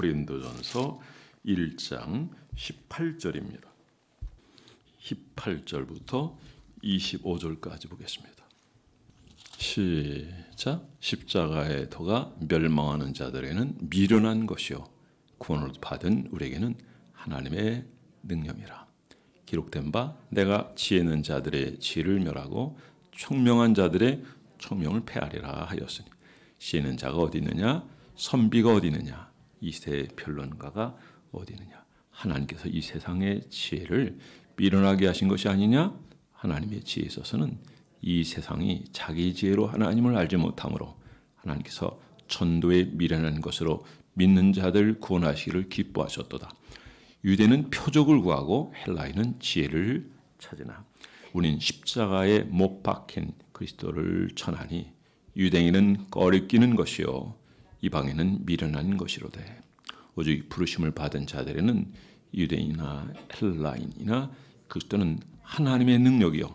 고린도전서 1장 18절입니다. 18절부터 25절까지 보겠습니다. 시작. 십자가의 도가 멸망하는 자들에게는 미련한 것이요 구원을 받은 우리에게는 하나님의 능력이라. 기록된 바 내가 지혜 있는 자들의 지혜를 멸하고 총명한 자들의 총명을 폐하리라 하였으니 지혜 있는 자가 어디 있느냐, 선비가 어디 있느냐, 이세 변론가가 어디 있느냐. 하나님께서 이 세상의 지혜를 미련하게 하신 것이 아니냐. 하나님의 지혜에 있어서는 이 세상이 자기 지혜로 하나님을 알지 못하므로 하나님께서 천도에 미련한 것으로 믿는 자들 구원하시기를 기뻐하셨도다. 유대는 표적을 구하고 헬라인은 지혜를 찾으나 우린 십자가에 못 박힌 그리스도를 전하니 유대인은 꺼리끼는 것이요 이방인은 미련한 것이로되 오직 부르심을 받은 자들에는 유대인이나 헬라인이나 그리스도는 하나님의 능력이요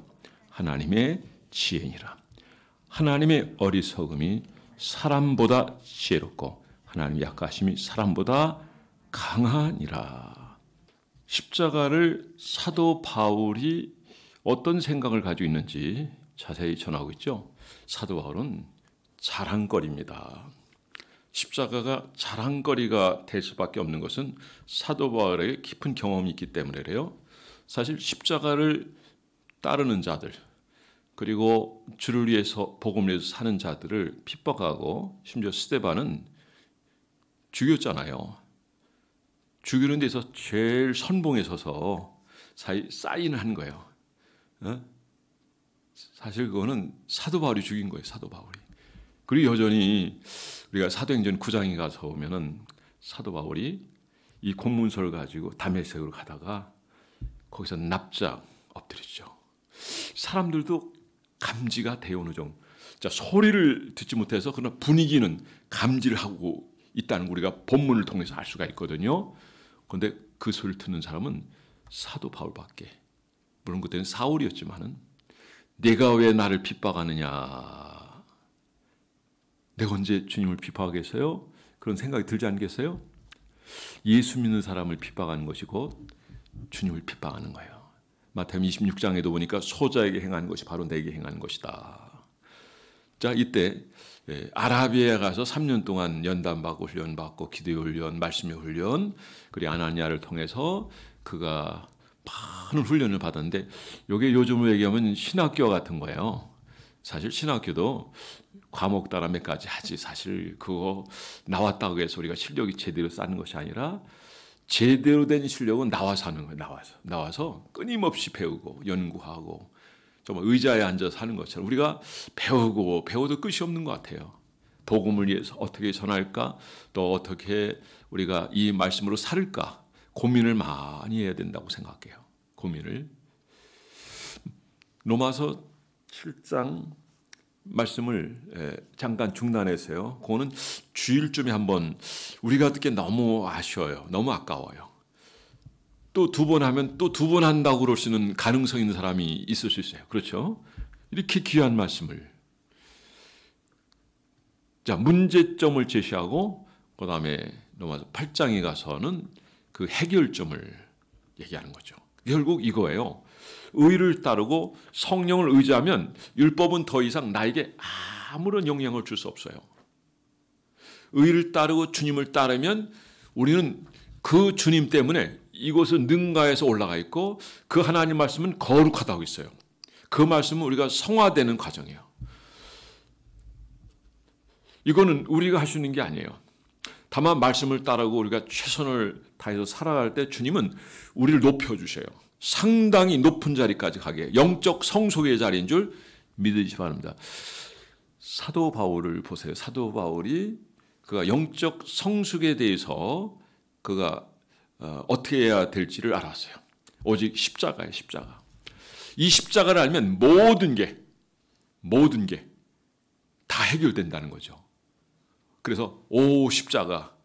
하나님의 지혜니라. 하나님의 어리석음이 사람보다 지혜롭고 하나님의 약하심이 사람보다 강하니라. 십자가를 사도 바울이 어떤 생각을 가지고 있는지 자세히 전하고 있죠. 사도 바울은 자랑거리입니다. 십자가가 자랑거리가 될 수밖에 없는 것은 사도 바울에게 깊은 경험이 있기 때문에 그래요. 사실 십자가를 따르는 자들 그리고 주를 위해서 복음을 위해서 사는 자들을 핍박하고 심지어 스데반은 죽였잖아요. 죽이는 데서 제일 선봉에 서서 사인을 한 거예요. 사실 그거는 사도 바울이 죽인 거예요. 사도 바울이. 그리고 여전히 우리가 사도행전 9장에 가서 보면은 사도 바울이 이 공문서를 가지고 다메섹으로 가다가 거기서 납작 엎드리죠. 사람들도 감지가 돼요. 어느 정도. 자, 소리를 듣지 못해서 그러나 분위기는 감지를 하고 있다는 거 우리가 본문을 통해서 알 수가 있거든요. 그런데 그 소리를 듣는 사람은 사도 바울밖에. 물론 그때는 사울이었지만은 내가 왜 나를 핍박하느냐. 내가 언제 주님을 핍박하겠어요? 그런 생각이 들지 않겠어요? 예수 믿는 사람을 핍박하는 것이 곧 주님을 핍박하는 거예요. 마태복음 26장에도 보니까 소자에게 행하는 것이 바로 내게 행하는 것이다. 자, 이때 아라비아에 가서 3년 동안 연단받고 훈련받고 기도의 훈련, 말씀의 훈련, 그리고 아나니아를 통해서 그가 많은 훈련을 받았는데 이게 요즘으로 얘기하면 신학교 같은 거예요. 사실 신학교도 과목 따라 몇 가지 하지. 사실 그거 나왔다고 해서 우리가 실력이 제대로 쌓는 것이 아니라 제대로 된 실력은 나와서 하는 거예요. 나와서 끊임없이 배우고 연구하고 정말 의자에 앉아서 하는 것처럼 우리가 배워도 끝이 없는 것 같아요. 복음을 위해서 어떻게 전할까? 또 어떻게 우리가 이 말씀으로 살을까? 고민을 많이 해야 된다고 생각해요. 고민을. 로마서 7장 말씀을 잠깐 중단했어요. 그거는 주일쯤에 한번 우리가 듣기에 너무 아쉬워요. 너무 아까워요. 또 두 번 하면 또 두 번 한다고 그럴 수 있는 가능성 있는 사람이 있을 수 있어요. 그렇죠? 이렇게 귀한 말씀을. 자, 문제점을 제시하고 그 다음에 로마서 8장에 가서는 그 해결점을 얘기하는 거죠. 결국 이거예요. 의를 따르고 성령을 의지하면 율법은 더 이상 나에게 아무런 영향을 줄 수 없어요. 의를 따르고 주님을 따르면 우리는 그 주님 때문에 이곳은 능가에서 올라가 있고 그 하나님 말씀은 거룩하다고 있어요. 그 말씀은 우리가 성화되는 과정이에요. 이거는 우리가 할 수 있는 게 아니에요. 다만 말씀을 따르고 우리가 최선을 다해서 살아갈 때 주님은 우리를 높여주셔요. 상당히 높은 자리까지 가게 영적 성소의 자리인 줄 믿으시기 바랍니다. 사도 바울을 보세요. 사도 바울이 그가 영적 성숙에 대해서 그가 어떻게 해야 될지를 알았어요. 오직 십자가예요. 십자가. 이 십자가를 알면 모든 게 다 해결된다는 거죠. 그래서 십자가.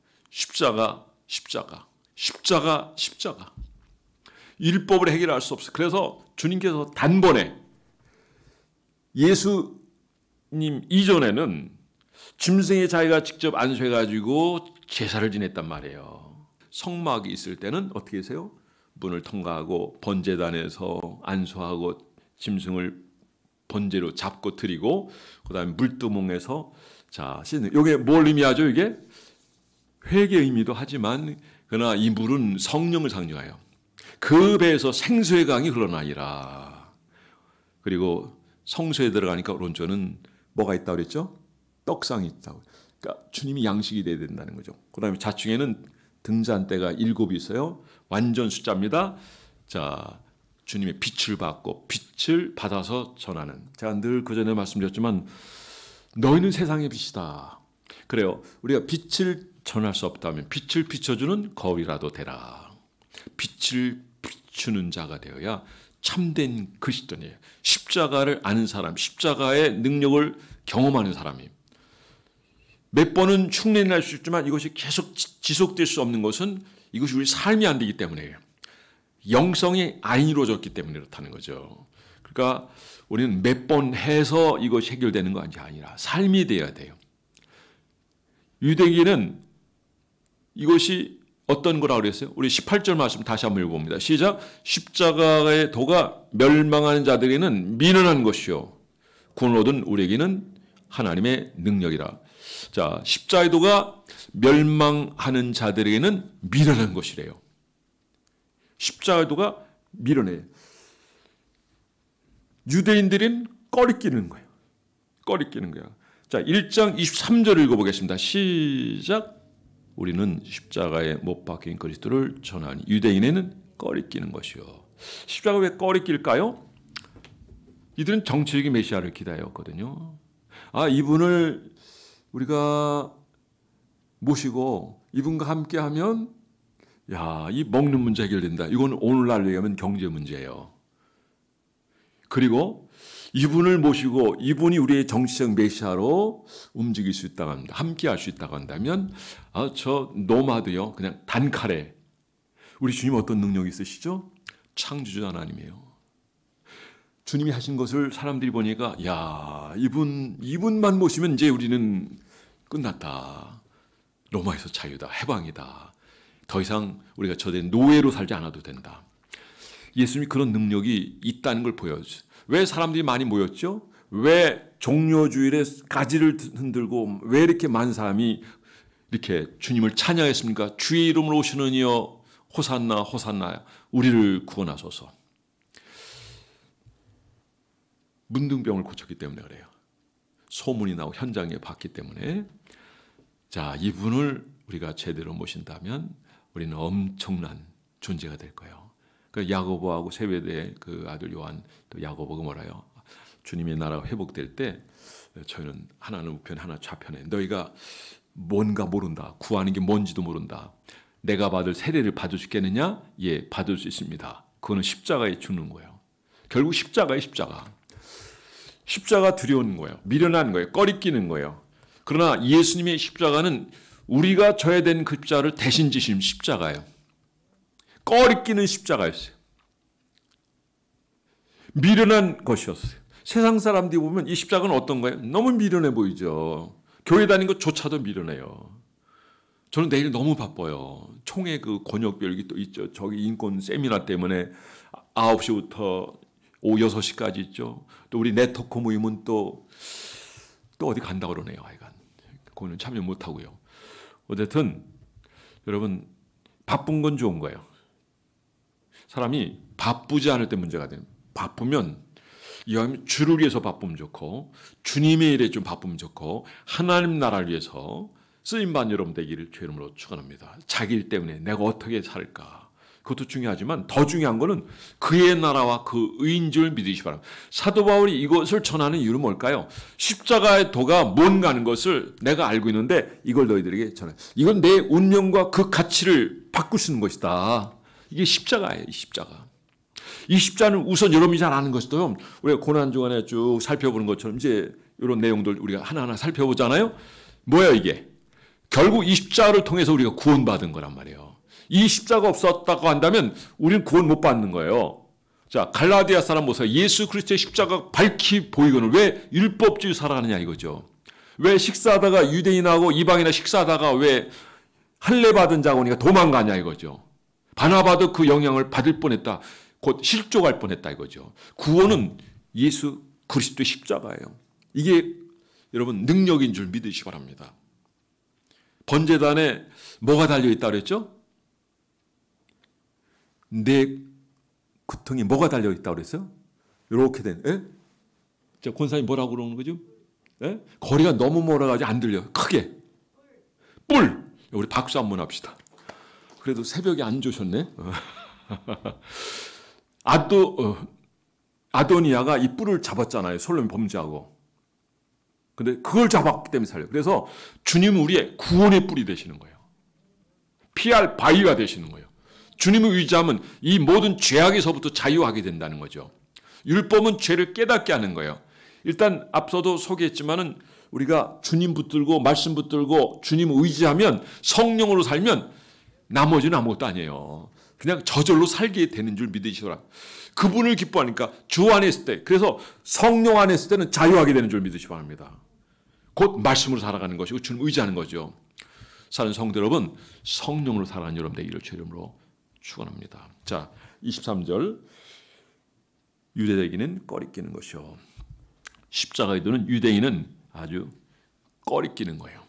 율법을 해결할 수 없어요. 그래서 주님께서 단번에 예수님 이전에는 짐승의 자기가 직접 안수해가지고 제사를 지냈단 말이에요. 성막이 있을 때는 어떻게 하세요? 문을 통과하고 번제단에서 안수하고 짐승을 번제로 잡고 드리고 그다음에 물두멍에서 자 씻는. 이게 뭘 의미하죠? 이게 회개의 의미도 하지만 그러나 이 물은 성령을 상징해요. 그 배에서 생수의 강이 흘러나니라. 그리고 성소에 들어가니까 오른쪽은 뭐가 있다고 그랬죠? 떡상이 있다고. 그러니까 주님이 양식이 돼야 된다는 거죠. 그다음에 좌측에는 등잔대가 7이 있어요. 완전 숫자입니다. 자, 주님의 빛을 받고 빛을 받아서 전하는. 제가 늘 그전에 말씀드렸지만 너희는 세상의 빛이다. 그래요. 우리가 빛을 전할 수 없다면 빛을 비춰주는 거울이라도 되라. 빛을 비추는 자가 되어야 참된 그리스도인이에요. 십자가를 아는 사람, 십자가의 능력을 경험하는 사람이. 몇 번은 흉내 낼 수 있지만 이것이 계속 지속될 수 없는 것은 이것이 우리 삶이 안 되기 때문이에요. 영성이 안 이루어졌기 때문에 그렇다는 거죠. 그러니까 우리는 몇 번 해서 이것이 해결되는 거 아니라 삶이 돼야 돼요. 유대인은 이것이 어떤 거라고 그랬어요? 우리 18절 말씀 다시 한번 읽어봅니다. 시작. 십자가의 도가 멸망하는 자들에게는 미련한 것이요 구원을 얻은 우리에게는 하나님의 능력이라. 자, 십자가의 도가 멸망하는 자들에게는 미련한 것이래요. 십자가의 도가 미련해요. 유대인들은 꺼리끼는 거예요. 꺼리끼는 거야. 자, 1장 23절을 읽어보겠습니다. 시작. 우리는 십자가에 못 박힌 그리스도를 전하니 유대인에는 꺼리끼는 것이요. 십자가 왜 꺼리낄까요? 이들은 정치적인 메시아를 기다렸거든요. 아, 이분을 우리가 모시고 이분과 함께하면 야, 이 먹는 문제 해결된다. 이건 오늘날로 얘기하면 경제 문제예요. 그리고 이분을 모시고 이분이 우리의 정치적 메시아로 움직일 수 있다고 합니다. 함께 할 수 있다고 한다면 아, 저 노마드요. 그냥 단칼에 우리 주님 어떤 능력이 있으시죠? 창조주 하나님이에요. 주님이 하신 것을 사람들이 보니까 야, 이분만 모시면 이제 우리는 끝났다. 로마에서 자유다. 해방이다. 더 이상 우리가 저된 노예로 살지 않아도 된다. 예수님이 그런 능력이 있다는 걸 보여주죠. 왜 사람들이 많이 모였죠? 왜 종려주일에 가지를 흔들고 왜 이렇게 많은 사람이 이렇게 주님을 찬양했습니까? 주의 이름으로 오시는 이여 호산나 호산나 우리를 구원하소서. 문둥병을 고쳤기 때문에 그래요. 소문이 나고 현장에 봤기 때문에. 자, 이분을 우리가 제대로 모신다면 우리는 엄청난 존재가 될 거예요. 그 야고보하고 세베대의 그 아들 요한, 또 야고보가 뭐라요? 주님의 나라가 회복될 때 저희는 하나는 우편 하나 좌편에 너희가 뭔가 모른다. 구하는 게 뭔지도 모른다. 내가 받을 세례를 받을 수 있겠느냐? 예, 받을 수 있습니다. 그거는 십자가에 주는 거예요. 결국 십자가에 십자가. 십자가 두려운 거예요. 미련한 거예요. 꺼리끼는 거예요. 그러나 예수님의 십자가는 우리가 져야 되는 그 십자가를 대신 지신 십자가예요. 꺼리끼는 십자가였어요. 미련한 것이었어요. 세상 사람들이 보면 이 십자가는 어떤 거예요? 너무 미련해 보이죠. 교회 다니는 것조차도 미련해요. 저는 내일 너무 바빠요. 총회 그 권역별기 또 있죠. 저기 인권 세미나 때문에 9시부터 오후 6시까지 있죠. 또 우리 네트워크 모임은 또 어디 간다고 그러네요. 하여간. 그거는 참여 못하고요. 어쨌든 여러분 바쁜 건 좋은 거예요. 사람이 바쁘지 않을 때 문제가 돼요. 바쁘면 이왕이면 주를 위해서 바쁘면 좋고 주님의 일에 좀 바쁘면 좋고 하나님 나라를 위해서 쓰임받는 여러분 되기를 주의 이름으로 축원합니다. 자기 일 때문에 내가 어떻게 살까? 그것도 중요하지만 더 중요한 거는 그의 나라와 그 의인줄 믿으시기 바랍니다. 사도 바울이 이것을 전하는 이유는 뭘까요? 십자가의 도가 뭔가는 것을 내가 알고 있는데 이걸 너희들에게 전해. 이건 내 운명과 그 가치를 바꿀 수 있는 것이다. 이게 십자가예요. 이 십자가. 이 십자는 우선 여러분이 잘 아는 것이도요. 우리가 고난 주간에 쭉 살펴보는 것처럼 이제 이런 내용들 우리가 하나하나 살펴보잖아요. 뭐야 이게? 결국 이 십자가를 통해서 우리가 구원받은 거란 말이에요. 이 십자가 없었다고 한다면 우리는 구원 못 받는 거예요. 자, 갈라디아 사람 보세요. 예수 그리스도의 십자가 밝히 보이거늘 왜 율법주의 살아가느냐 이거죠. 왜 식사하다가 유대인하고 이방인하고 식사하다가 왜 할례 받은 자고니까 도망가냐 이거죠. 바나바도 그 영향을 받을 뻔했다. 곧 실족할 뻔했다 이거죠. 구원은 예수 그리스도의 십자가예요. 이게 여러분 능력인 줄 믿으시기 바랍니다. 번제단에 뭐가 달려있다 그랬죠? 내 구통에 뭐가 달려있다 그랬어요? 이렇게 된. 예? 저 권사님 뭐라고 그러는 거죠? 예? 거리가 너무 멀어가지고 안 들려요. 크게. 뿔. 우리 박수 한번 합시다. 그래도 새벽에 안 조셨네. 아도니아가 이 뿔을 잡았잖아요. 솔로몬 범죄하고. 근데 그걸 잡았기 때문에 살려요. 그래서 주님은 우리의 구원의 뿔이 되시는 거예요. 피할 바위가 되시는 거예요. 주님을 의지하면 이 모든 죄악에서부터 자유하게 된다는 거죠. 율법은 죄를 깨닫게 하는 거예요. 일단 앞서도 소개했지만은 우리가 주님 붙들고 말씀 붙들고 주님을 의지하면 성령으로 살면 나머지는 아무것도 아니에요. 그냥 저절로 살게 되는 줄 믿으시더라. 그분을 기뻐하니까 주 안에 있을 때, 그래서 성령 안에 있을 때는 자유하게 되는 줄 믿으시기 바랍니다. 곧 말씀으로 살아가는 것이고 주님 의지하는 거죠. 사는 성도 여러분, 성령으로 살아가는 여러분 되기를 주 이름으로 축원합니다. 자, 23절 유대인은 꺼리끼는 것이요. 십자가에 두는 유대인은 아주 꺼리끼는 거예요.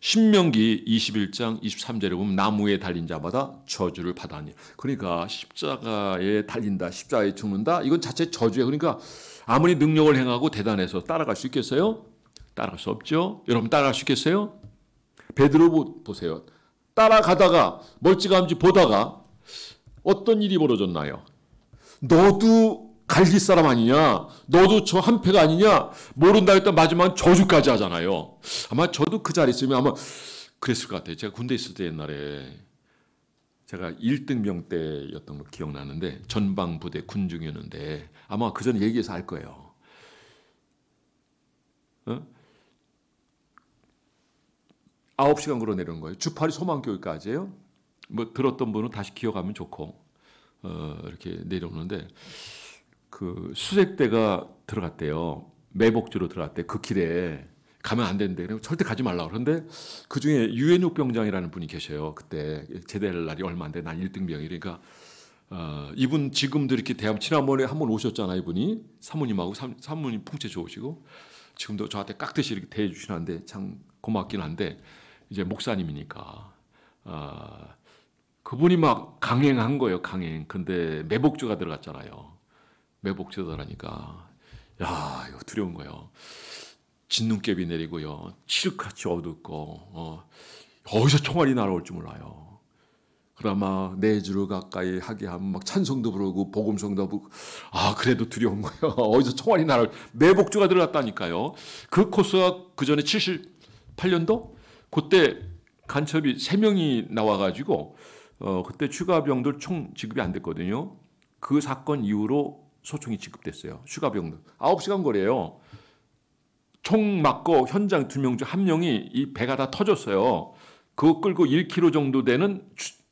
신명기 21장 23절에 보면 나무에 달린 자마다 저주를 받아니. 그러니까 십자가에 달린다, 십자가에 죽는다, 이건 자체 저주예요. 그러니까 아무리 능력을 행하고 대단해서 따라갈 수 있겠어요? 따라갈 수 없죠. 여러분 따라갈 수 있겠어요? 베드로 보세요. 따라가다가 멀찌감치 보다가 어떤 일이 벌어졌나요? 너도 갈릴 사람 아니냐? 너도 저 한패가 아니냐? 모른다 했던 마지막 저주까지 하잖아요. 아마 저도 그 자리에 있으면 아마 그랬을 것 같아요. 제가 군대 있을 때 옛날에 제가 1등병 때였던 거 기억나는데 전방부대 군중이었는데 아마 그 전에 얘기해서 알 거예요. 9시간 걸어 내려온 거예요. 주파리 소망교육까지예요. 뭐 들었던 분은 다시 기억하면 좋고 이렇게 내려오는데 그 수색대가 들어갔대요. 매복지로 들어갔대. 그 길에 가면 안 되는데 절대 가지 말라고. 그런데 그중에 유엔욱 병장이라는 분이 계셔요. 그때 제대할 날이 얼마 안 돼. 난 1등병이니까 이분 지금도 이렇게 대학 지난번에 한번 오셨잖아요. 이분이 사모님하고 사모님 풍채 좋으시고 지금도 저한테 깍듯이 이렇게 대해 주시는데 참 고맙긴 한데 이제 목사님이니까 그분이 막 강행한 거예요. 강행. 근데 매복주가 들어갔잖아요. 매복주가 들어가니까 야 이거 두려운 거예요. 진눈깨비 내리고요. 칠흑같이 어둡고 어디서 총알이 날아올 줄 몰라요. 그러나 내 주를 가까이 하게 하면 막 찬송도 부르고 복음성도 부르고 그래도 두려운 거예요. 어디서 총알이 날아올 매복주가 들어갔다니까요. 그 코스가 그 전에 78년도 그때 간첩이 3명이 나와가지고 그때 추가병들 총 지급이 안 됐거든요. 그 사건 이후로 소총이 지급됐어요. 추가병들 9시간 거리예요. 총 맞고 현장 2명 중 1명이 이 배가 다 터졌어요. 그거 끌고 1km 정도 되는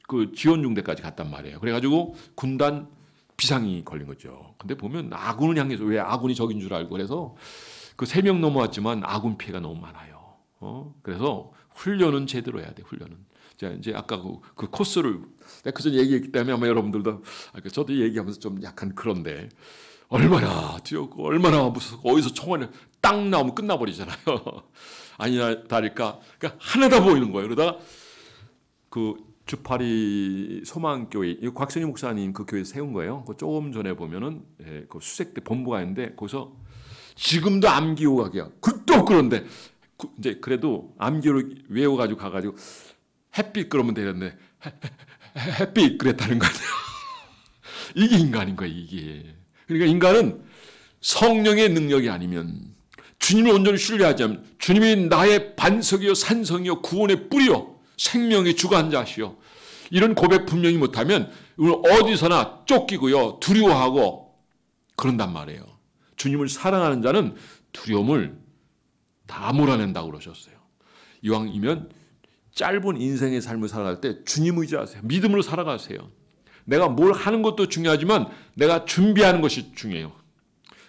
그 지원중대까지 갔단 말이에요. 그래가지고 군단 비상이 걸린 거죠. 근데 보면 아군을 향해서 왜 아군이 적인 줄 알고 그래서 그 3명 넘어왔지만 아군 피해가 너무 많아요. 그래서 훈련은 제대로 해야 돼. 훈련은. 자, 이제 아까 그 코스를 내가 그 전에 얘기했기 때문에 아마 여러분들도 저도 얘기하면서 좀 약간 그런데 얼마나 두렵고 얼마나 무섭고 어디서 총알이 딱 나오면 끝나버리잖아요. 아니나 다를까 그러니까 하나다 보이는 거예요. 그러다가 그 주파리 소망교회 곽선희 목사님 그 교회 세운 거예요. 그 조금 전에 보면은 그 수색대 본부가 있는데 거기서 지금도 암기호각이야. 또 그런데 이제 그래도 암기를 외워가지고 가가지고 햇빛 그러면 되는데 햇빛 그랬다는 거 아니에요. 이게 인간인 거예요. 이게. 그러니까 인간은 성령의 능력이 아니면 주님을 온전히 신뢰하지 않으면 주님이 나의 반석이요 산성이요 구원의 뿌리요 생명의 주관자시요 이런 고백 분명히 못하면 어디서나 쫓기고요 두려워하고 그런단 말이에요. 주님을 사랑하는 자는 두려움을 다 몰아낸다고 그러셨어요. 이왕이면 짧은 인생의 삶을 살아갈 때 주님 의지하세요. 믿음으로 살아가세요. 내가 뭘 하는 것도 중요하지만 내가 준비하는 것이 중요해요.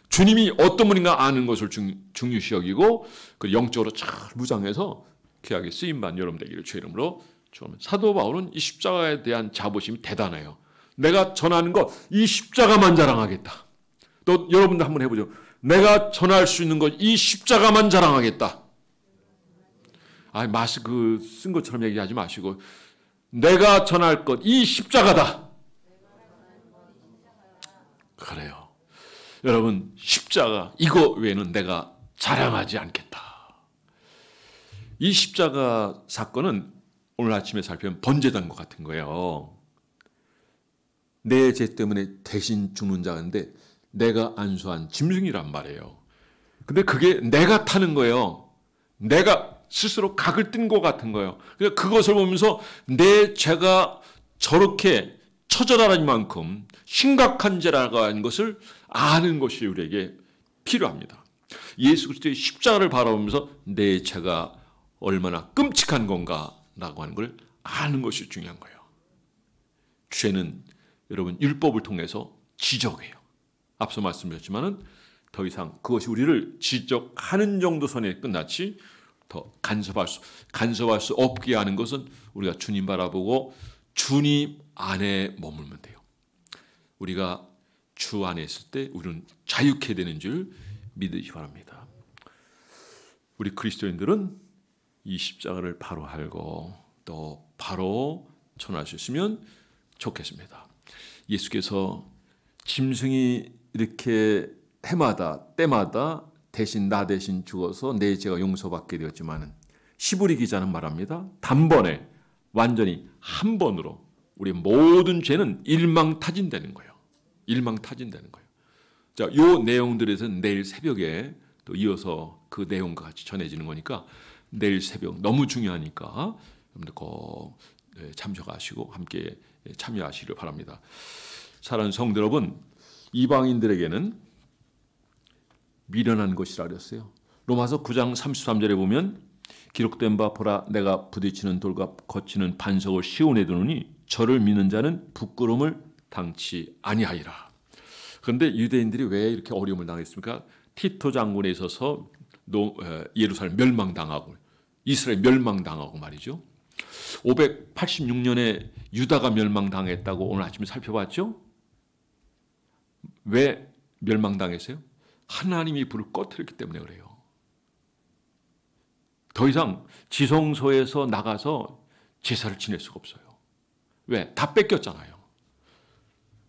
주님이 어떤 분인가 아는 것을 중요시 여기고 그 영적으로 잘 무장해서 귀하게 쓰임받는 여러분 되기를 주의 이름으로 축원합니다. 사도 바울은 이 십자가에 대한 자부심이 대단해요. 내가 전하는 것, 이 십자가만 자랑하겠다. 또 여러분도 한번 해보죠. 내가 전할 수 있는 것, 이 십자가만 자랑하겠다. 마스크 쓴 것처럼 얘기하지 마시고 내가 전할 것, 이 십자가다. 그래요. 여러분, 십자가 이거 외에는 내가 자랑하지 않겠다. 이 십자가 사건은 오늘 아침에 살펴본 번제단 것 같은 거예요. 내 죄 때문에 대신 죽는 자인데 내가 안수한 짐승이란 말이에요. 근데 그게 내가 타는 거예요. 내가 스스로 각을 뜬 것 같은 거예요. 그러니까 그것을 보면서 내 죄가 저렇게 처절한 만큼 심각한 죄라고 하는 것을 아는 것이 우리에게 필요합니다. 예수 그리스도의 십자가를 바라보면서 내 죄가 얼마나 끔찍한 건가라고 하는 걸 아는 것이 중요한 거예요. 죄는 여러분 율법을 통해서 지적해요. 앞서 말씀드렸지만은 더 이상 그것이 우리를 지적하는 정도 선에 끝났지 더 간섭할 수 없게 하는 것은 우리가 주님 바라보고 주님 안에 머물면 돼요. 우리가 주 안에 있을 때 우리는 자유케 되는 줄 믿으시 바랍니다. 우리 그리스도인들은 이 십자가를 바로 알고 또 바로 전할 수 있으면 좋겠습니다. 예수께서 짐승이 이렇게 해마다 때마다 나 대신 죽어서 내 죄가 용서받게 되었지만 시브리 기자는 말합니다. 단번에 완전히 한 번으로 우리 모든 죄는 일망타진되는 거예요. 일망타진되는 거예요. 자, 요 내용들에서 내일 새벽에 또 이어서 그 내용과 같이 전해지는 거니까 내일 새벽 너무 중요하니까 여러분들 꼭 참석하시고 함께 참여하시기를 바랍니다. 사랑하는 성도 여러분, 이방인들에게는 미련한 것이라 그랬어요. 로마서 9장 33절에 보면 기록된 바 보라 내가 부딪히는 돌과 거치는 반석을 시온에 두노니 저를 믿는 자는 부끄러움을 당치 아니하리라. 그런데 유대인들이 왜 이렇게 어려움을 당했습니까? 티토 장군에 있어서 예루살렘 멸망당하고 이스라엘 멸망당하고 말이죠. 586년에 유다가 멸망당했다고 오늘 아침에 살펴봤죠. 왜 멸망당했어요? 하나님이 불을 꺼뜨렸기 때문에 그래요. 더 이상 지성소에서 나가서 제사를 지낼 수가 없어요. 왜? 다 뺏겼잖아요.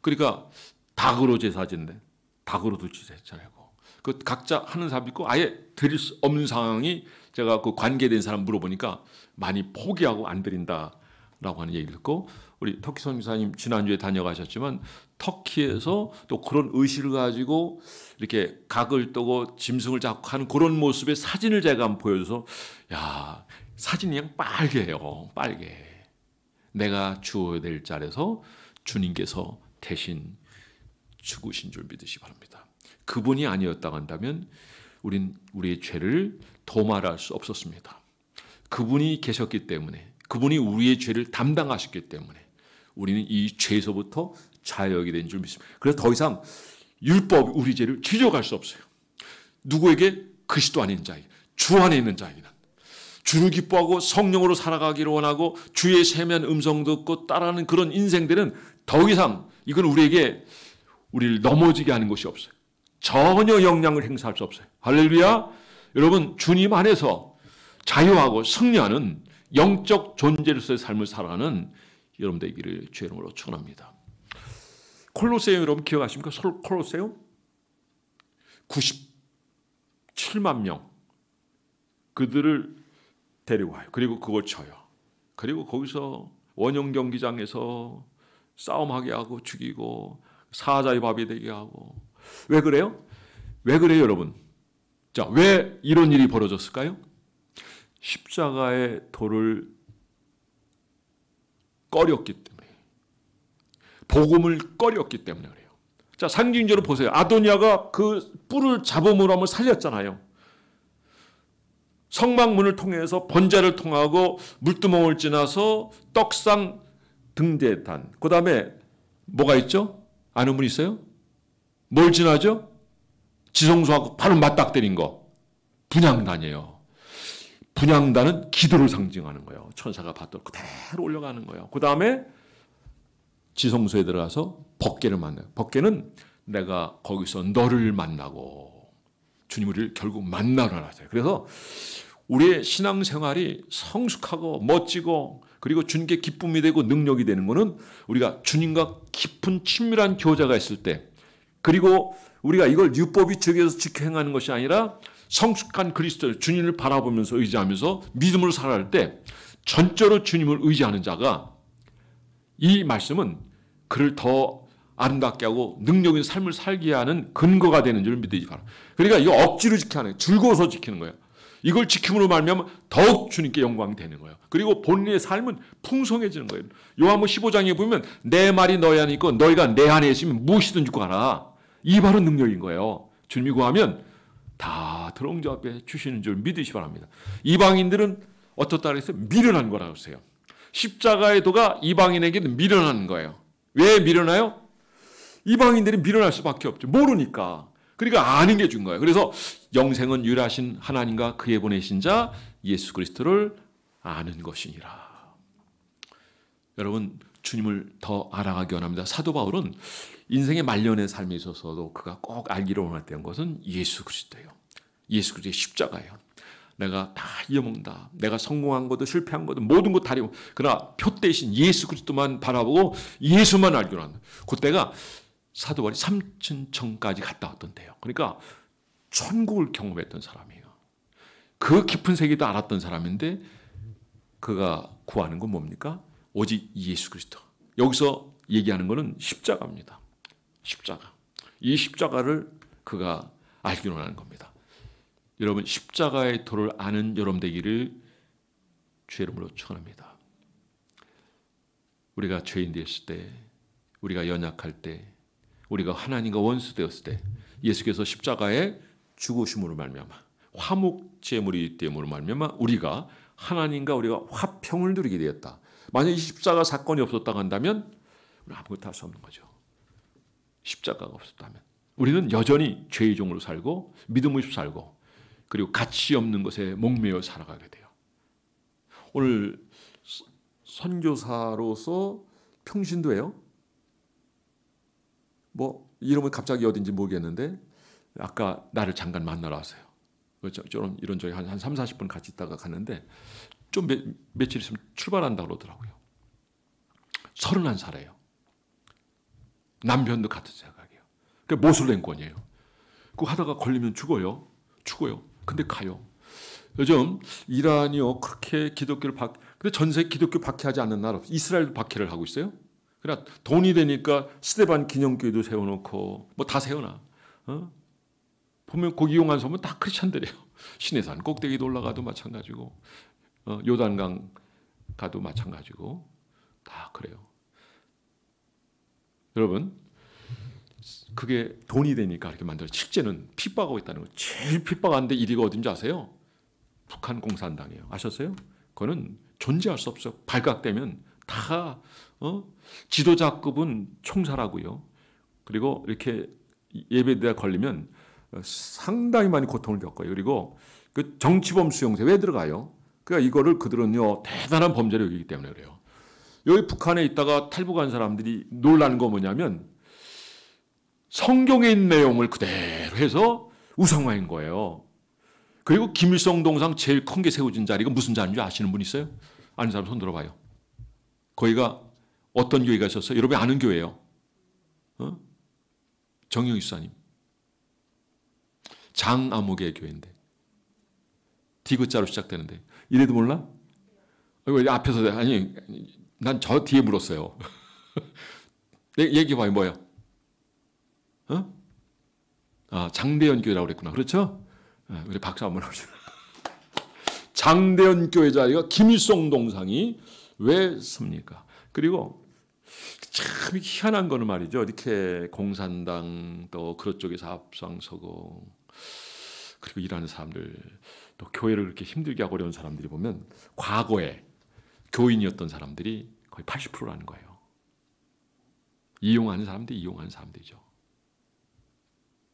그러니까 닭으로 제사 지는데 닭으로도 제사 지내고 그 각자 하는 사람 있고 아예 드릴 수 없는 상황이 제가 그 관계된 사람 물어보니까 많이 포기하고 안 드린다라고 하는 얘기를 듣고 우리 터키 선교사님 지난주에 다녀가셨지만 터키에서 또 그런 의식을 가지고 이렇게 각을 뜨고 짐승을 잡고 하는 그런 모습의 사진을 제가 한번 보여줘서 야 사진이 그냥 빨개요. 빨개. 내가 주어야 될 자리에서 주님께서 대신 죽으신 줄 믿으시 바랍니다. 그분이 아니었다고 한다면 우린 우리의 죄를 도말할 수 없었습니다. 그분이 계셨기 때문에 그분이 우리의 죄를 담당하셨기 때문에 우리는 이 죄에서부터 자유하게 된 줄 믿습니다. 그래서 더 이상 율법이 우리 죄를 지적할 수 없어요. 누구에게? 그리스도 안에 있는 자에게, 주 안에 있는 자에게는 주를 기뻐하고 성령으로 살아가기를 원하고 주의 세미한 음성 듣고 따라하는 그런 인생들은 더 이상 이건 우리에게 우리를 넘어지게 하는 것이 없어요. 전혀 영향을 행사할 수 없어요. 할렐루야. 여러분 주님 안에서 자유하고 승리하는 영적 존재로서의 삶을 살아가는 여러분 되기를 주의 이름으로 축원합니다. 콜로세움 여러분 기억하십니까? 콜로세움 97만 명 그들을 데리고 와요. 그리고 그걸 쳐요. 그리고 거기서 원형 경기장에서 싸움하게 하고 죽이고 사자의 밥이 되게 하고 왜 그래요? 왜 그래요 여러분? 자, 왜 이런 일이 벌어졌을까요? 십자가의 돌을 꺼렸기 때문에 복음을 꺼렸기 때문에 그래요. 자, 상징적으로 보세요. 아도니아가 그 뿔을 잡음으로 한번 살렸잖아요. 성막문을 통해서 번제를 통하고 물두멍을 지나서 떡상 등대단 그 다음에 뭐가 있죠? 아는 분 있어요? 뭘 지나죠? 지성소하고 바로 맞닥뜨린 거 분향단이에요. 분향단은 기도를 상징하는 거예요. 천사가 받도록 그대로 올라가는 거예요. 그 다음에 지성소에 들어가서 법궤를 만나요. 법궤는 내가 거기서 너를 만나고 주님을 결국 만나러 나서요. 그래서 우리의 신앙생활이 성숙하고 멋지고 그리고 주님께 기쁨이 되고 능력이 되는 것은 우리가 주님과 깊은 친밀한 교제가 있을 때, 그리고 우리가 이걸 율법이 저기에서 지켜 행하는 것이 아니라 성숙한 그리스도 주님을 바라보면서 의지하면서 믿음으로 살아갈 때 전적으로 주님을 의지하는 자가, 이 말씀은 그를 더 아름답게 하고 능력 있는 삶을 살게 하는 근거가 되는 줄 믿으시 바랍니다. 그러니까 이거 억지로 지키는 거예요. 즐거워서 지키는 거예요. 이걸 지킴으로 말미암아 더욱 주님께 영광이 되는 거예요. 그리고 본인의 삶은 풍성해지는 거예요. 요한복음 15장에 보면 내 말이 너희 안에 있고 너희가 내 안에 있으면 무엇이든지 구하라. 이 바로 능력인 거예요. 주님이 구하면 다 들어온 자 앞에 주시는 줄 믿으시 바랍니다. 이방인들은 어떻다 그랬어요? 미련한 거라고 했어요. 십자가의 도가 이방인에게는 미련한 거예요. 왜 미련해요? 이방인들이 미련할 수밖에 없죠. 모르니까. 그러니까 아는 게 준 거예요. 그래서 영생은 유일하신 하나님과 그의 보내신 자 예수 그리스도를 아는 것이니라. 여러분, 주님을 더 알아가기 원합니다. 사도 바울은 인생의 말년의 삶에 있어서도 그가 꼭 알기를 원했던 것은 예수 그리스도예요. 예수 그리스도의 십자가예요. 내가 다 잊어먹는다. 내가 성공한 것도 실패한 것도 모든 것 다 잊어먹는다. 그러나 표 대신 예수 그리스도만 바라보고 예수만 알기로 한다. 그때가 사도 바울이 삼층천까지 갔다 왔던 때예요. 그러니까 천국을 경험했던 사람이에요. 그 깊은 세계도 알았던 사람인데 그가 구하는 건 뭡니까? 오직 예수 그리스도. 여기서 얘기하는 것은 십자가입니다. 십자가. 이 십자가를 그가 알기로 하는 겁니다. 여러분, 십자가의 도를 아는 여러분 되기를 주의 이름으로 축원합니다. 우리가 죄인 되었을 때, 우리가 연약할 때, 우리가 하나님과 원수 되었을 때 예수께서 십자가에 죽으심으로 말미암아 화목 제물이 됨으로 말미암아 우리가 하나님과 우리가 화평을 누리게 되었다. 만약 이 십자가 사건이 없었다고 한다면 우리는 아무것도 할 수 없는 거죠. 십자가가 없었다면 우리는 여전히 죄의 종으로 살고 믿음 없이 살고 그리고 가치 없는 것에 목매어 살아가게 돼요. 오늘 선교사로서 평신도예요. 뭐 이름은 갑자기 어딘지 모르겠는데 아까 나를 잠깐 만나러 왔어요. 좀 이런 저희 한 3, 40분 같이 있다가 갔는데 좀 며칠 있으면 출발한다고 그러더라고요. 31살이에요. 남편도 같은 생각이에요. 그러니까 모슬렘권이에요. 그거 하다가 걸리면 죽어요. 근데 가요. 요즘 이란이요 그렇게 기독교를 근데 전세 기독교 박해하지 않는 나라 이스라엘도 박해를 하고 있어요. 그러나 돈이 되니까 스데반 기념교회도 세워놓고 뭐 다 세워놔. 보면 거기 이용한 사람은 다 크리스찬들이에요. 시내산 꼭대기도 올라가도 마찬가지고 요단강 가도 마찬가지고 다 그래요. 여러분, 그게 돈이 되니까 이렇게 만들어. 실제는 핍박하고 있다는 거예요. 제일 핍박하는데 1위가 어딘지 아세요? 북한 공산당이에요. 아셨어요? 그거는 존재할 수 없어요. 발각되면 다 지도자급은 총살하고요. 그리고 이렇게 예배대에 걸리면 상당히 많이 고통을 겪어요. 그리고 그 정치범 수용소에 왜 들어가요? 그러니까 이거를 그들은요 대단한 범죄를 여기기 때문에 그래요. 여기 북한에 있다가 탈북한 사람들이 놀라는 거 뭐냐면 성경에 있는 내용을 그대로 해서 우상화한 거예요. 그리고 김일성 동상 제일 큰 게 세워진 자리가 무슨 자리인지 아시는 분 있어요? 아는 사람 손 들어봐요. 거기가 어떤 교회가 있었어요? 여러분이 아는 교회예요. 정영희 수사님. 장암흑의 교회인데 디귿자로 시작되는데 이래도 몰라? 앞에서 아니 난 저 뒤에 물었어요. 얘기해봐요. 뭐예요? 장대현 교회라고 그랬구나. 그렇죠? 우리 박수 한번 합시다. 장대현 교회 자리가 김일성 동상이 왜 섭니까? 그리고 참 희한한 거는 말이죠. 이렇게 공산당 또 그런 쪽에서 앞장서고 그리고 일하는 사람들 또 교회를 그렇게 힘들게 하고 어려운 사람들이 보면 과거에 교인이었던 사람들이 거의 80%라는 거예요. 이용하는 사람들이 이용하는 사람들이죠.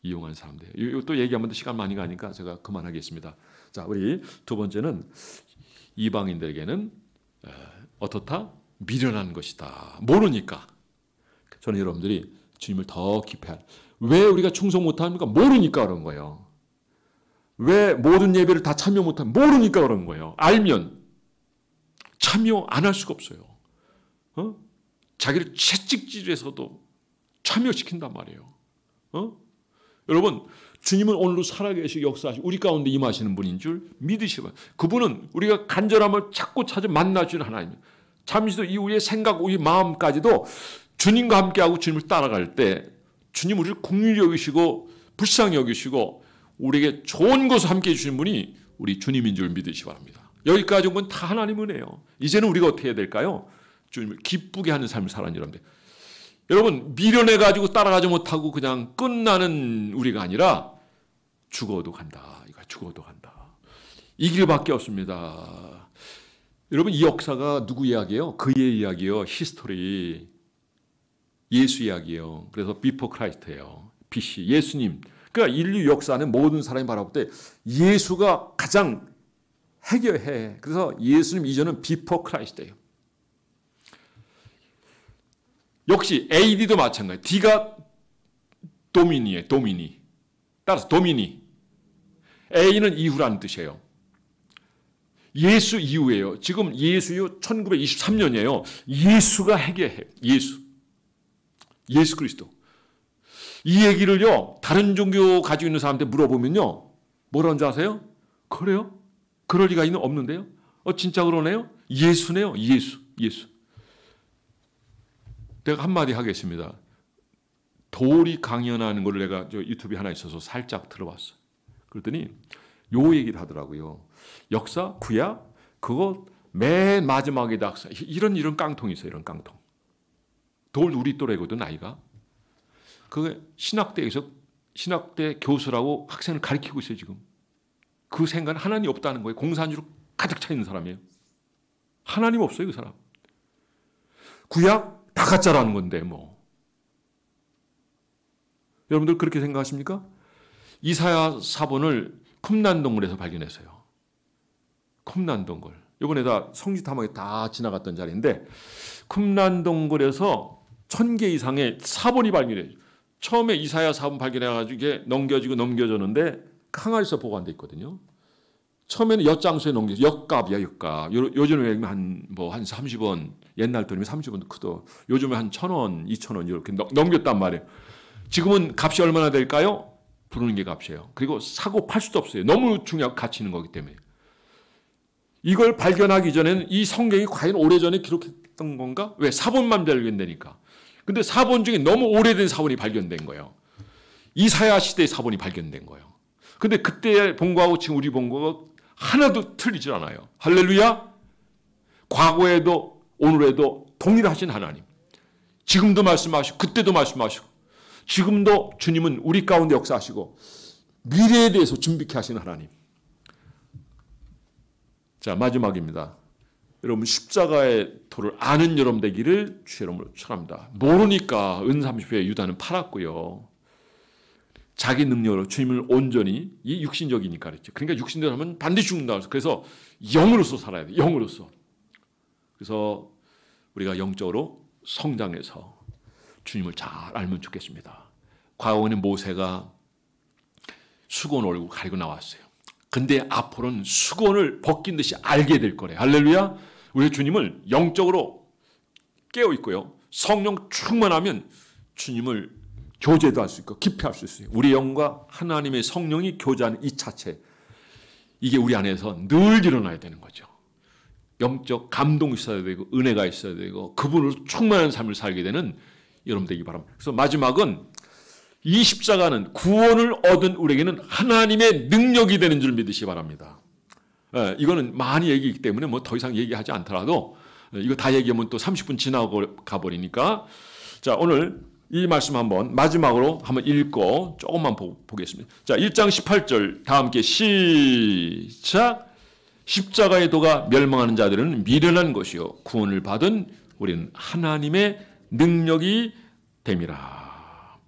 이용한 사람들. 이것도 얘기하면 시간 많이 가니까 제가 그만하겠습니다. 자, 우리 두 번째는 이방인들에게는 어떻다? 미련한 것이다. 모르니까. 저는 여러분들이 주님을 더 깊이 왜 우리가 충성 못합니까? 모르니까 그런 거예요. 왜 모든 예배를 다 참여 못합니까? 모르니까 그런 거예요. 알면 참여 안 할 수가 없어요. 자기를 채찍질해서도 참여시킨단 말이에요. 여러분, 주님은 오늘도 살아계시고 역사하시고 우리 가운데 임하시는 분인 줄 믿으시고, 그분은 우리가 간절함을 찾고 찾아 만나주는 하나님. 잠시도 이후의 생각, 우리 마음까지도 주님과 함께하고 주님을 따라갈 때 주님 우리를 긍휼히 여기시고 불쌍히 여기시고 우리에게 좋은 것을 함께해 주시는 분이 우리 주님인 줄 믿으시기 바랍니다. 여기까지 온 건 다 하나님 은혜예요. 이제는 우리가 어떻게 해야 될까요? 주님을 기쁘게 하는 삶을 살아가는 여러분들. 여러분, 미련해가지고 따라가지 못하고 그냥 끝나는 우리가 아니라 죽어도 간다. 이거 죽어도 간다. 이 길밖에 없습니다. 여러분, 이 역사가 누구 이야기예요? 그의 이야기예요. 히스토리. 예수 이야기예요. 그래서 비포 크라이스트예요. BC. 예수님. 그러니까 인류 역사는 모든 사람이 바라볼 때 예수가 가장 해결해. 그래서 예수님 이전은 비포 크라이스트예요. 역시 AD도 마찬가지예요. D가 도미니예요. 도미니. 따라서 도미니. A는 이후라는 뜻이에요. 예수 이후예요. 지금 예수 이후 1923년이에요. 예수가 해결해요. 예수 그리스도. 이 얘기를요, 다른 종교 가지고 있는 사람한테 물어보면요, 뭐라는 줄 아세요? 그래요? 그럴 리가 없는데요? 진짜 그러네요? 예수네요. 예수. 내가 한마디 하겠습니다. 도리 강연하는 걸 내가 유튜브에 하나 있어서 살짝 들어봤어요. 그랬더니 요 얘기를 하더라고요. 역사, 구약, 그거 맨 마지막에다 이런 깡통이 있어요. 이런 깡통. 돌 우리 또래거든, 나이가. 그게 신학대 교수라고 학생을 가르치고 있어요, 지금. 그 생각은 하나님 없다는 거예요. 공산주의로 가득 차 있는 사람이에요. 하나님 없어요, 그 사람. 구약 다 가짜라는 건데 뭐. 여러분들 그렇게 생각하십니까? 이사야 사본을 쿰란동굴에서 발견했어요. 쿰란동굴. 이번에 다 성지 탐험에 다 지나갔던 자리인데 쿰란동굴에서 1000개 이상의 사본이 발견해요. 처음에 이사야 사본 발견해가지고 이게 넘겨졌는데 항아리에서 보관돼 있거든요. 처음에는 엿장소에 엿값이야, 엿값. 요즘에 한 30원, 옛날 돈이면 30원도 크도. 요즘에 한 1,000원, 2,000원 이렇게 넘겼단 말이에요. 지금은 값이 얼마나 될까요? 부르는 게 값이에요. 그리고 사고 팔 수도 없어요. 너무 중요한 가치 있는 거기 때문에. 이걸 발견하기 전에는 이 성경이 과연 오래전에 기록했던 건가? 왜? 사본만 발견되니까. 근데 사본 중에 너무 오래된 사본이 발견된 거예요. 이사야 시대의 사본이 발견된 거예요. 근데 그때 본 거하고 지금 우리 본 거가 하나도 틀리지 않아요. 할렐루야. 과거에도 오늘에도 동일하신 하나님. 지금도 말씀하시고 그때도 말씀하시고 지금도 주님은 우리 가운데 역사하시고 미래에 대해서 준비케 하시는 하나님. 자, 마지막입니다. 여러분, 십자가의 도를 아는 여러분 되기를 주의 이름으로 축원합니다. 모르니까 은30회 유다는 팔았고요. 자기 능력으로 주님을 온전히, 이 육신적이니까 그랬죠. 그러니까 육신대로 하면 반드시 죽는다. 그래서 영으로서 살아야 돼. 영으로서. 그래서 우리가 영적으로 성장해서 주님을 잘 알면 좋겠습니다. 과거에는 모세가 수건 얼굴 가리고 나왔어요. 근데 앞으로는 수건을 벗긴 듯이 알게 될 거래요. 할렐루야. 우리 주님을 영적으로 깨어 있고요. 성령 충만하면 주님을 교제도 할 수 있고 깊이 할 수 있어요. 우리 영과 하나님의 성령이 교제하는 이 자체, 이게 우리 안에서 늘 일어나야 되는 거죠. 영적 감동이 있어야 되고 은혜가 있어야 되고 그분으로 충만한 삶을 살게 되는 여러분 되기 바랍니다. 그래서 마지막은 이 십자가는 구원을 얻은 우리에게는 하나님의 능력이 되는 줄 믿으시기 바랍니다. 이거는 많이 얘기이기 때문에 뭐 더 이상 얘기하지 않더라도 이거 다 얘기하면 또 30분 지나고 가버리니까, 자, 오늘 이 말씀 한번 마지막으로 한번 읽고 조금만 보겠습니다. 자, 1장 18절 다 함께 시작. 십자가의 도가 멸망하는 자들은 미련한 것이요 구원을 받은 우리는 하나님의 능력이 됨이라.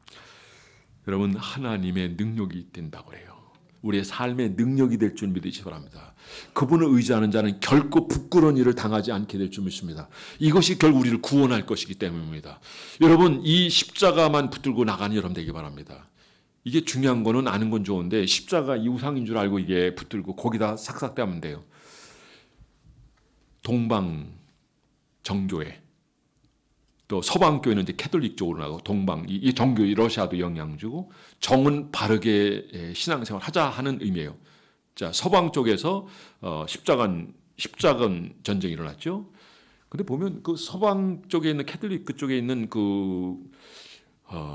여러분, 하나님의 능력이 된다고 그래요. 우리의 삶의 능력이 될 줄 믿으시기 바랍니다. 그분을 의지하는 자는 결코 부끄러운 일을 당하지 않게 될 줄 믿습니다. 이것이 결국 우리를 구원할 것이기 때문입니다. 여러분, 이 십자가만 붙들고 나가는 여러분 되기 바랍니다. 이게 중요한 거는 아는 건 좋은데 십자가 이 우상인 줄 알고 이게 붙들고 거기다 삭삭대면 돼요. 동방 정교회, 또 서방교회는 이제 캐톨릭 쪽으로 나가고 동방, 이 정교, 러시아도 영향 주고 정은 바르게 신앙생활 하자 하는 의미예요. 자, 서방 쪽에서 십자군 전쟁이 일어났죠. 근데 보면 그 서방 쪽에 있는 캐톨릭 그쪽에 있는 그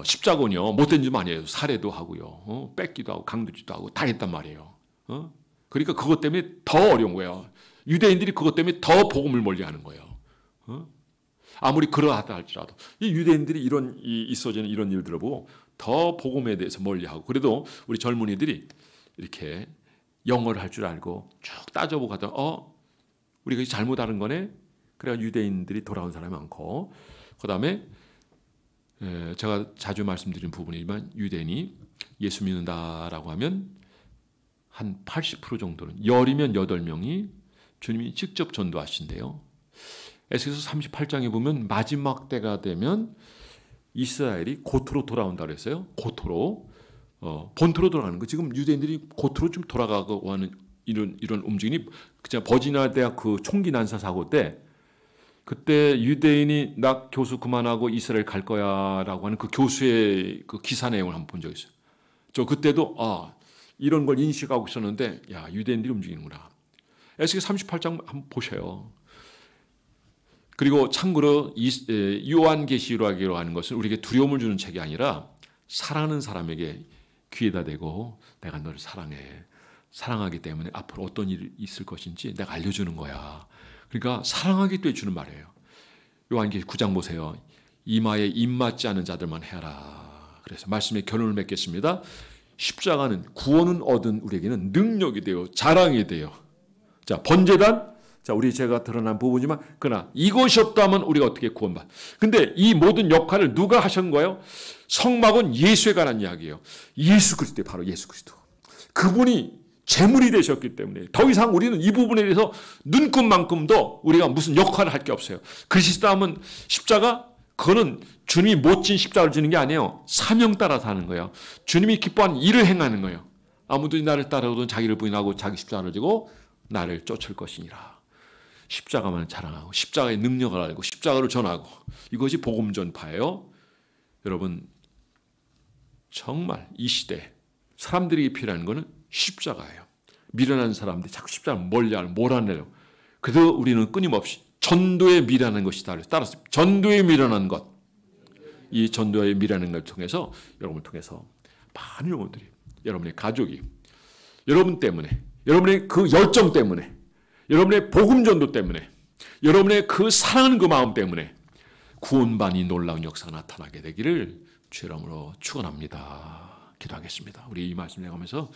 십자군이요, 못된 짓 많이 해요. 살해도 하고요, 뺏기도 하고 강도짓도 하고 다 했단 말이에요. 그러니까 그것 때문에 더 어려운 거예요. 유대인들이 그것 때문에 더 복음을 멀리하는 거예요. 아무리 그러하다 할지라도 이 유대인들이 있어지는 이런 일들을 보고 더 복음에 대해서 멀리하고, 그래도 우리 젊은이들이 이렇게 영어를 할 줄 알고 쭉 따져보고 가다 우리가 잘못하는 거네. 그래야 유대인들이 돌아온 사람이 많고, 그 다음에 제가 자주 말씀드린 부분이지만 유대인이 예수 믿는다라고 하면 한 80% 정도는 10이면 8명이 주님이 직접 전도하신대요. 에스겔서 38장에 보면 마지막 때가 되면 이스라엘이 고토로 돌아온다 그랬어요. 고토로, 본토로 돌아가는 거. 지금 유대인들이 고토로 좀 돌아가고 하는 이런 움직임이, 그냥 버지니아 대학 그 총기 난사 사고 때 그때 유대인이 나 교수 그만하고 이스라엘 갈 거야라고 하는 그 교수의 그 기사 내용을 한번 본 적이 있어요. 저 그때도 이런 걸 인식하고 있었는데, 야, 유대인들이 움직이는구나. 에스겔 38장 한번 보셔요. 그리고 참고로 요한계시록이라고 하는 것은 우리에게 두려움을 주는 책이 아니라 사랑하는 사람에게 귀에다 대고 내가 너를 사랑해, 사랑하기 때문에 앞으로 어떤 일이 있을 것인지 내가 알려주는 거야. 그러니까 사랑하기 때문에 주는 말이에요. 요한계시 9장 보세요. 이마에 입맞지 않은 자들만 해라. 그래서 말씀의 결론을 맺겠습니다. 십자가는 구원은 얻은 우리에게는 능력이 되어 자랑이 돼요. 자, 번제단, 자, 우리 제가 드러난 부분이지만, 그러나 이것이 없다면 우리가 어떻게 구원받? 근데 이 모든 역할을 누가 하신 거예요? 성막은 예수에 관한 이야기예요. 예수 그리스도, 바로 예수 그리스도. 그분이 제물이 되셨기 때문에 더 이상 우리는 이 부분에 대해서 눈금만큼도 우리가 무슨 역할을 할 게 없어요. 그리스도 하면 십자가, 그거는 주님이 못진 십자가를 지는 게 아니에요. 사명 따라서 하는 거예요. 주님이 기뻐하는 일을 행하는 거예요. 아무도 나를 따라오든 자기를 부인하고 자기 십자가를 지고 나를 쫓을 것이니라. 십자가만 자랑하고 십자가의 능력을 알고 십자가를 전하고, 이것이 복음 전파예요. 여러분, 정말 이 시대 사람들이 필요한 것은 십자가예요. 미련한 사람들이 자꾸 십자가를 멀리하고 몰아내려고. 그래도 우리는 끊임없이 전도에 미련한 것이다. 따라서 전도에 미련한 것, 이 전도에 미련한 것을 통해서 여러분을 통해서 많은 영혼들이, 여러분의 가족이 여러분 때문에, 여러분의 그 열정 때문에, 여러분의 복음 전도 때문에, 여러분의 그 사랑하는 그 마음 때문에 구원반이 놀라운 역사가 나타나게 되기를 주의 이름으로 축원합니다. 기도하겠습니다. 우리 이 말씀 나가면서